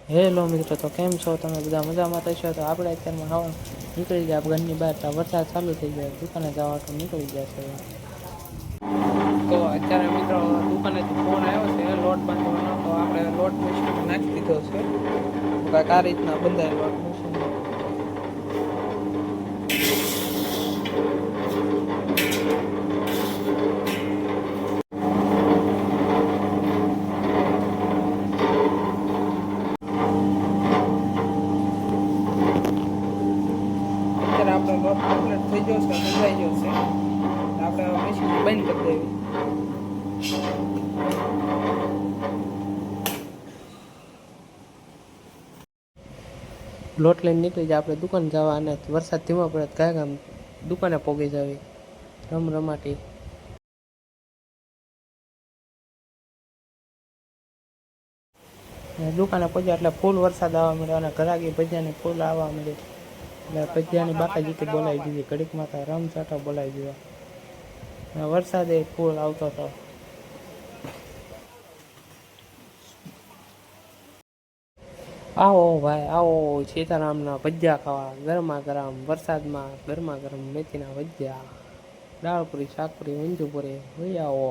Hello મિત્રો, તો કેમ છો તમે બધા? મજામાં થશો? તો આપણે અત્યારમાં ખાવાનું નીકળી ગયા ઘરની બહાર. તો વરસાદ ચાલુ થઈ જાય, દુકાને જવા તો નીકળી ગયા છે. તો અત્યારે મિત્રો દુકાનેથી ફોન આવ્યો છે લોટ બાંધવાનો. તો આપણે લોટ મશીનમાં નાખી દીધો છે. કાંઈક આ રીતના બંધાય લોટ મશીનમાં. અત્યારે આપણો લોટ કમ્પ્લીટ થઈ ગયો છે, બંધાઈ ગયો છે. આપણે મશીન બંધ કરી દેવી. લોટ લઈને નીકળી જાય આપણે દુકાન જવા, અને વરસાદ ધીમો પડે કાંઈ કામ દુકાને પોગી જવી રમાટી. દુકાને પહોંચ્યા એટલે ફૂલ વરસાદ આવવા મળ્યો, અને ઘરાકી ભજીયાની ફૂલ આવવા મળી. એટલે ભજીયાની બાકાજીકી બોલાવી દીધી, ઘડીકમાં તો રમઝાટો બોલાવી દીધો. અને વરસાદ એ ફૂલ આવતો હતો. આવો ભાઈ આવો, સીતારામના ભજીયા ખાવા, ગરમા ગરમ વરસાદમાં ગરમા ગરમ મેથીના ભજીયા, દાળપુરી, શાકપુરી, ઊંધિયું પૂરી, આવો.